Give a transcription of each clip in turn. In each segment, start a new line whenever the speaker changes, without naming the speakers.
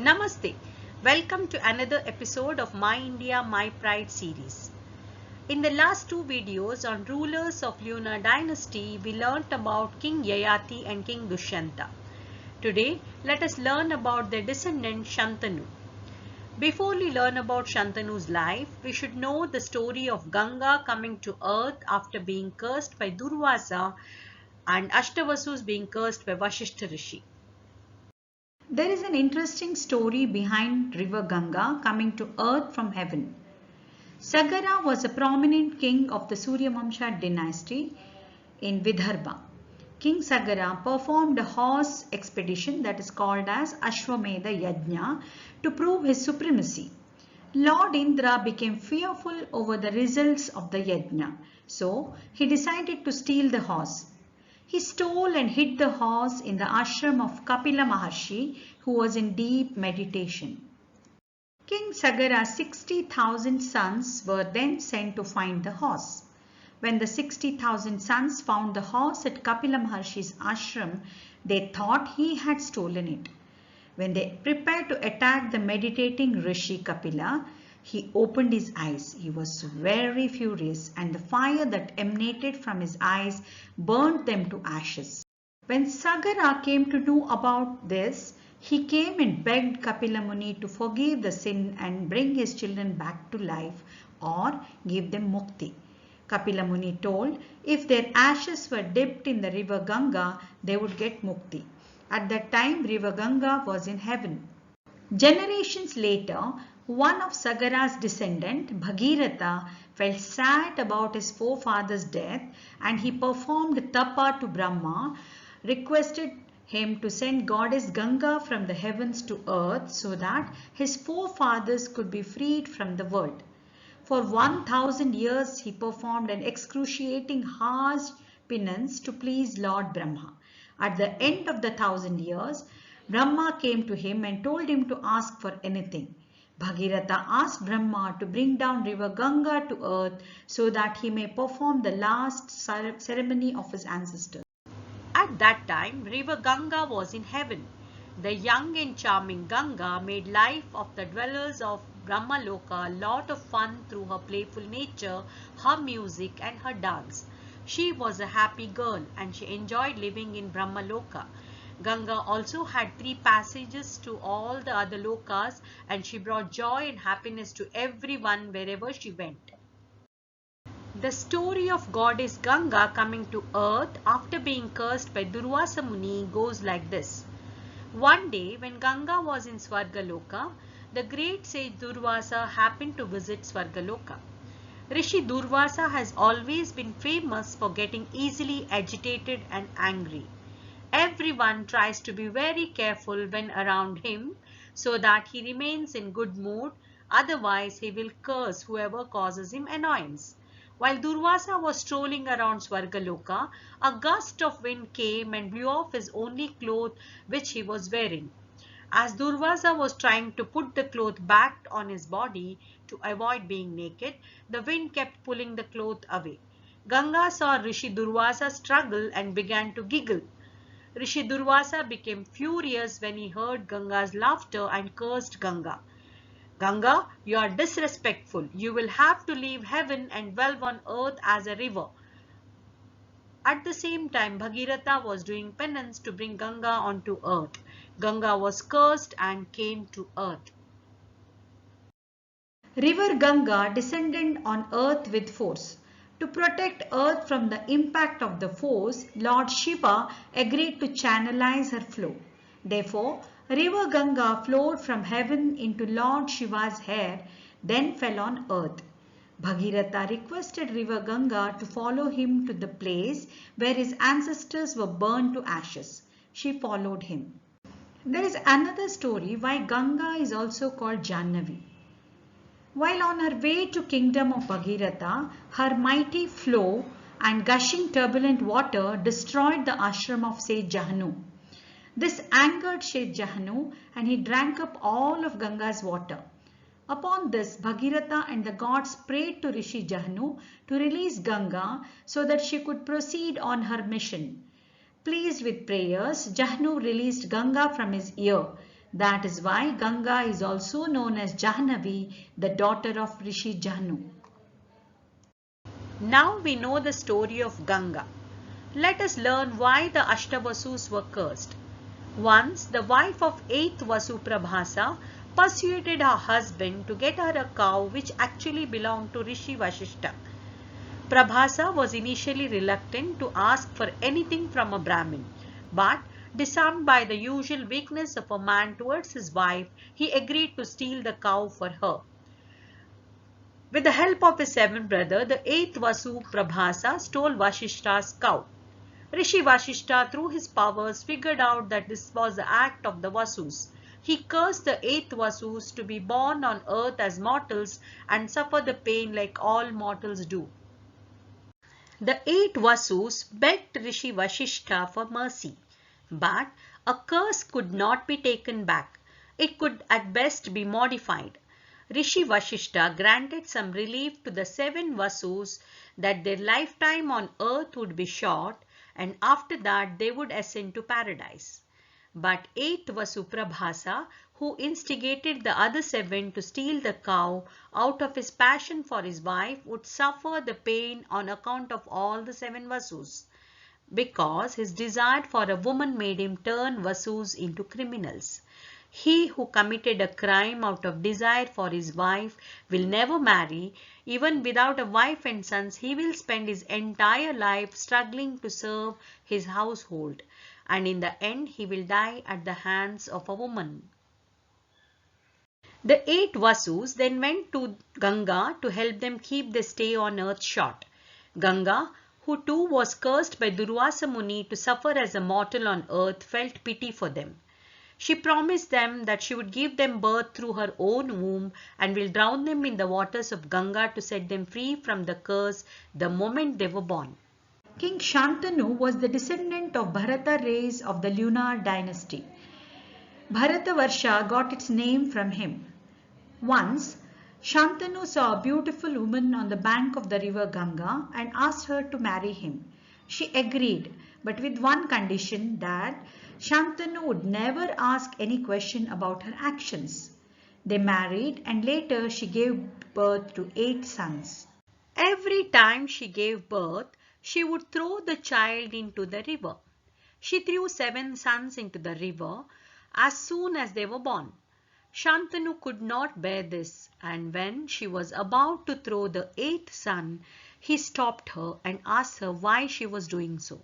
Namaste. Welcome to another episode of My India, My Pride series. In the last two videos on rulers of lunar dynasty, we learnt about King Yayati and King Dushyanta. Today, let us learn about their descendant Shantanu. Before we learn about Shantanu's life, we should know the story of Ganga coming to earth after being cursed by Durvasa and Ashtavasus being cursed by Vashishta Rishi.
There is an interesting story behind river Ganga coming to earth from heaven. Sagara was a prominent king of the Suryavamsha dynasty in Vidarbha. King Sagara performed a horse expedition that is called as Ashwamedha Yajna to prove his supremacy. Lord Indra became fearful over the results of the Yajna, so he decided to steal the horse. He stole and hid the horse in the ashram of Kapila Maharshi, who was in deep meditation. King Sagara's 60,000 sons were then sent to find the horse. When the 60,000 sons found the horse at Kapila Maharshi's ashram, they thought he had stolen it. When they prepared to attack the meditating Rishi Kapila, he opened his eyes. He was very furious, and the fire that emanated from his eyes burnt them to ashes. When Sagara came to know about this, he came and begged Kapila Muni to forgive the sin and bring his children back to life or give them mukti. Kapila Muni told if their ashes were dipped in the river Ganga, they would get mukti. At that time, river Ganga was in heaven. Generations later, one of Sagara's descendants, Bhagiratha, felt sad about his forefather's death, and he performed tapa to Brahma, requested him to send goddess Ganga from the heavens to earth so that his forefathers could be freed from the world. For 1,000 years he performed an excruciating harsh penance to please Lord Brahma. At the end of the 1,000 years, Brahma came to him and told him to ask for anything. Bhagiratha asked Brahma to bring down river Ganga to earth so that he may perform the last ceremony of his ancestors.
At that time, river Ganga was in heaven. The young and charming Ganga made life of the dwellers of Brahmaloka a lot of fun through her playful nature, her music and her dance. She was a happy girl and she enjoyed living in Brahmaloka. Ganga also had 3 passages to all the other lokas, and she brought joy and happiness to everyone wherever she went. The story of goddess Ganga coming to earth after being cursed by Durvasa Muni goes like this. One day when Ganga was in Swargaloka, the great sage Durvasa happened to visit Swargaloka. Rishi Durvasa has always been famous for getting easily agitated and angry. Everyone tries to be very careful when around him so that he remains in good mood, otherwise he will curse whoever causes him annoyance. While Durvasa was strolling around Swargaloka, a gust of wind came and blew off his only cloth which he was wearing. As Durvasa was trying to put the cloth back on his body to avoid being naked, the wind kept pulling the cloth away. Ganga saw Rishi Durvasa struggle and began to giggle. Rishi Durvasa became furious when he heard Ganga's laughter and cursed Ganga. Ganga, you are disrespectful. You will have to leave heaven and dwell on earth as a river. At the same time, Bhagiratha was doing penance to bring Ganga onto earth. Ganga was cursed and came to earth.
River Ganga descended on earth with force. To protect earth from the impact of the force, Lord Shiva agreed to channelize her flow. Therefore, river Ganga flowed from heaven into Lord Shiva's hair, then fell on earth. Bhagiratha requested river Ganga to follow him to the place where his ancestors were burned to ashes. She followed him. There is another story why Ganga is also called Jannavi. While on her way to kingdom of Bhagiratha, her mighty flow and gushing turbulent water destroyed the ashram of Sage Jahanu. This angered Sage Jahanu and he drank up all of Ganga's water. Upon this, Bhagiratha and the gods prayed to Rishi Jahanu to release Ganga so that she could proceed on her mission. Pleased with prayers, Jahanu released Ganga from his ear. That is why Ganga is also known as Jahnavi, the daughter of Rishi Jahnu.
Now we know the story of Ganga. Let us learn why the Ashtavasus were cursed. Once, the wife of 8th Vasu Prabhasa persuaded her husband to get her a cow which actually belonged to Rishi Vashishta. Prabhasa was initially reluctant to ask for anything from a Brahmin, but disarmed by the usual weakness of a man towards his wife, he agreed to steal the cow for her. With the help of his seventh brother, the 8th Vasu Prabhasa stole Vashishta's cow. Rishi Vashishta, through his powers, figured out that this was the act of the Vasus. He cursed the 8th Vasus to be born on earth as mortals and suffer the pain like all mortals do. The 8 Vasus begged Rishi Vashishta for mercy, but a curse could not be taken back. It could at best be modified. Rishi Vashishta granted some relief to the 7 Vasus that their lifetime on earth would be short and after that they would ascend to paradise. But 8th Vasu Prabhasa, who instigated the other 7 to steal the cow out of his passion for his wife, would suffer the pain on account of all the 7 Vasus, because his desire for a woman made him turn Vasus into criminals. He who committed a crime out of desire for his wife will never marry. Even without a wife and sons, he will spend his entire life struggling to serve his household, and in the end he will die at the hands of a woman. The 8 Vasus then went to Ganga to help them keep their stay on earth short. Ganga, who too was cursed by Durvasa Muni to suffer as a mortal on earth, felt pity for them. She promised them that she would give them birth through her own womb and will drown them in the waters of Ganga to set them free from the curse the moment they were born.
King Shantanu was the descendant of Bharata race of the lunar dynasty. Bharatavarsha got its name from him. Once, Shantanu saw a beautiful woman on the bank of the river Ganga and asked her to marry him. She agreed, but with one condition, that Shantanu would never ask any question about her actions. They married and later she gave birth to 8 sons.
Every time she gave birth, she would throw the child into the river. She threw 7 sons into the river as soon as they were born. Shantanu could not bear this, and when she was about to throw the 8th son, he stopped her and asked her why she was doing so.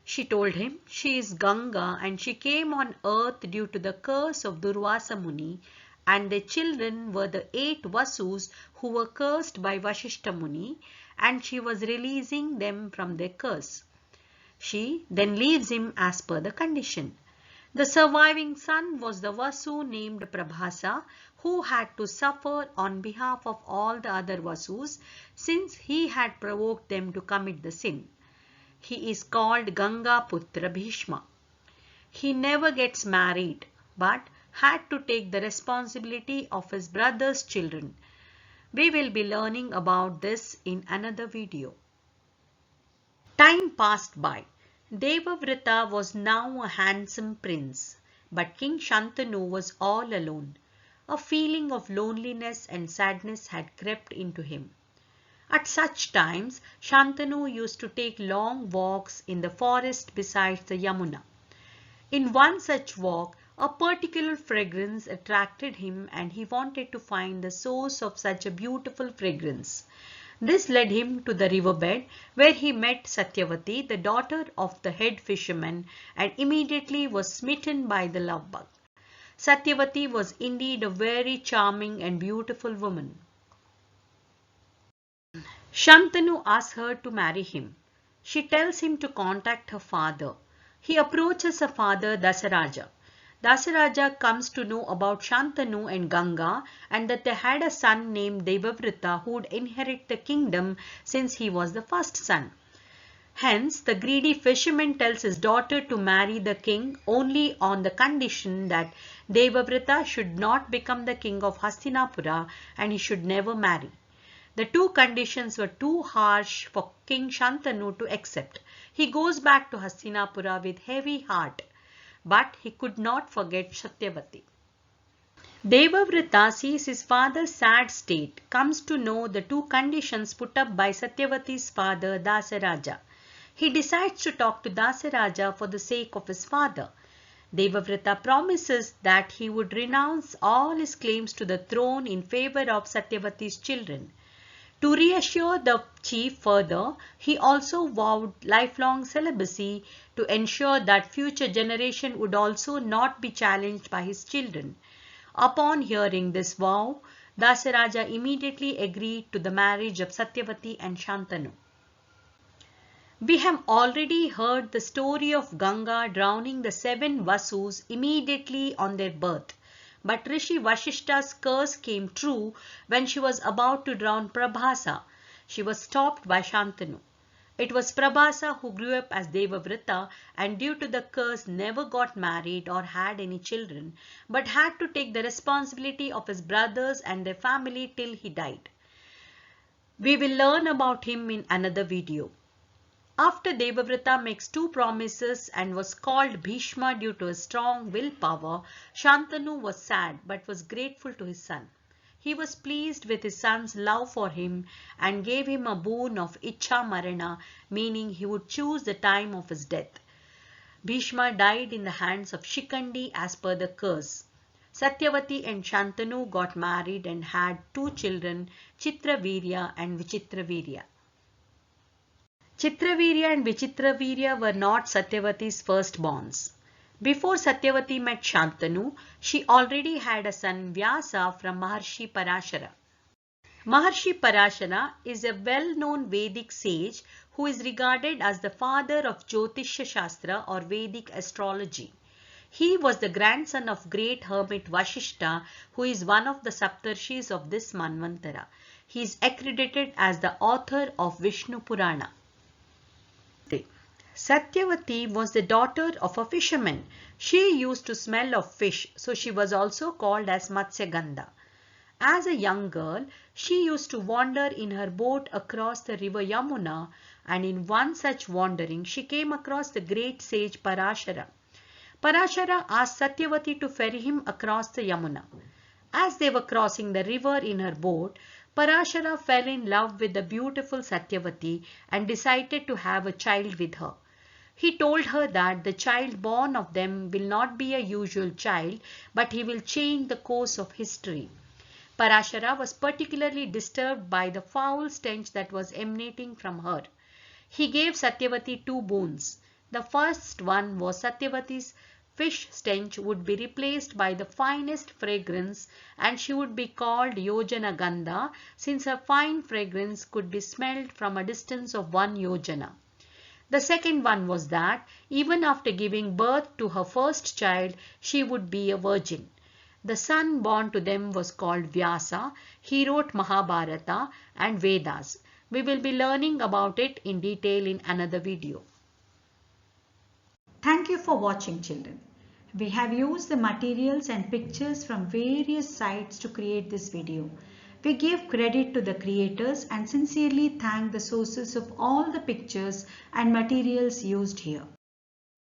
She told him she is Ganga and she came on earth due to the curse of Durvasa Muni, and their children were the 8 Vasus who were cursed by Vashishta Muni, and she was releasing them from their curse. She then leaves him as per the condition. The surviving son was the Vasu named Prabhasa, who had to suffer on behalf of all the other Vasus since he had provoked them to commit the sin. He is called Ganga Putra Bhishma. He never gets married but had to take the responsibility of his brother's children. We will be learning about this in another video. Time passed by. Devavrata was now a handsome prince, but King Shantanu was all alone. A feeling of loneliness and sadness had crept into him. At such times, Shantanu used to take long walks in the forest beside the Yamuna. In one such walk, a particular fragrance attracted him and he wanted to find the source of such a beautiful fragrance. This led him to the riverbed where he met Satyavati, the daughter of the head fisherman, and immediately was smitten by the love bug. Satyavati was indeed a very charming and beautiful woman. Shantanu asks her to marry him. She tells him to contact her father. He approaches her father Dasaraja. Dasaraja comes to know about Shantanu and Ganga and that they had a son named Devavrata who would inherit the kingdom since he was the first son. Hence, the greedy fisherman tells his daughter to marry the king only on the condition that Devavrata should not become the king of Hastinapura and he should never marry. The two conditions were too harsh for King Shantanu to accept. He goes back to Hastinapura with heavy heart. but he could not forget Satyavati. Devavrata sees his father's sad state, comes to know the two conditions put up by Satyavati's father Dasaraja. He decides to talk to Dasaraja for the sake of his father. Devavrata promises that he would renounce all his claims to the throne in favor of Satyavati's children. To reassure the chief further, he also vowed lifelong celibacy to ensure that future generation would also not be challenged by his children. Upon hearing this vow, Dasaraja immediately agreed to the marriage of Satyavati and Shantanu. We have already heard the story of Ganga drowning the 7 Vasus immediately on their birth. But Rishi Vashishta's curse came true when she was about to drown Prabhasa. She was stopped by Shantanu. It was Prabhasa who grew up as Devavrata and due to the curse never got married or had any children, but had to take the responsibility of his brothers and their family till he died. We will learn about him in another video. After Devavrata makes 2 promises and was called Bhishma due to his strong willpower, Shantanu was sad but was grateful to his son. He was pleased with his son's love for him and gave him a boon of Ichha Marana, meaning he would choose the time of his death. Bhishma died in the hands of Shikandi as per the curse. Satyavati and Shantanu got married and had 2 children, Chitravirya and Vichitravirya. Chitravirya and Vichitravirya were not Satyavati's firstborns. Before Satyavati met Shantanu, she already had a son Vyasa from Maharshi Parashara. Maharshi Parashara is a well-known Vedic sage who is regarded as the father of Jyotishya Shastra or Vedic astrology. He was the grandson of great hermit Vashishta, who is one of the Saptarshis of this Manvantara. He is accredited as the author of Vishnu Purana. Satyavati was the daughter of a fisherman. She used to smell of fish, so she was also called as Matsyagandha. As a young girl, she used to wander in her boat across the river Yamuna, and in one such wandering she came across the great sage Parashara. Parashara asked Satyavati to ferry him across the Yamuna. As they were crossing the river in her boat, Parashara fell in love with the beautiful Satyavati and decided to have a child with her. He told her that the child born of them will not be a usual child, but he will change the course of history. Parashara was particularly disturbed by the foul stench that was emanating from her. He gave Satyavati 2 boons. The first one was Satyavati's fish stench would be replaced by the finest fragrance and she would be called Yojana Gandha, since her fine fragrance could be smelled from a distance of 1 yojana. The second one was that even after giving birth to her first child, she would be a virgin. The son born to them was called Vyasa. He wrote Mahabharata and Vedas. We will be learning about it in detail in another video.
Thank you for watching, children. We have used the materials and pictures from various sites to create this video. We give credit to the creators and sincerely thank the sources of all the pictures and materials used here.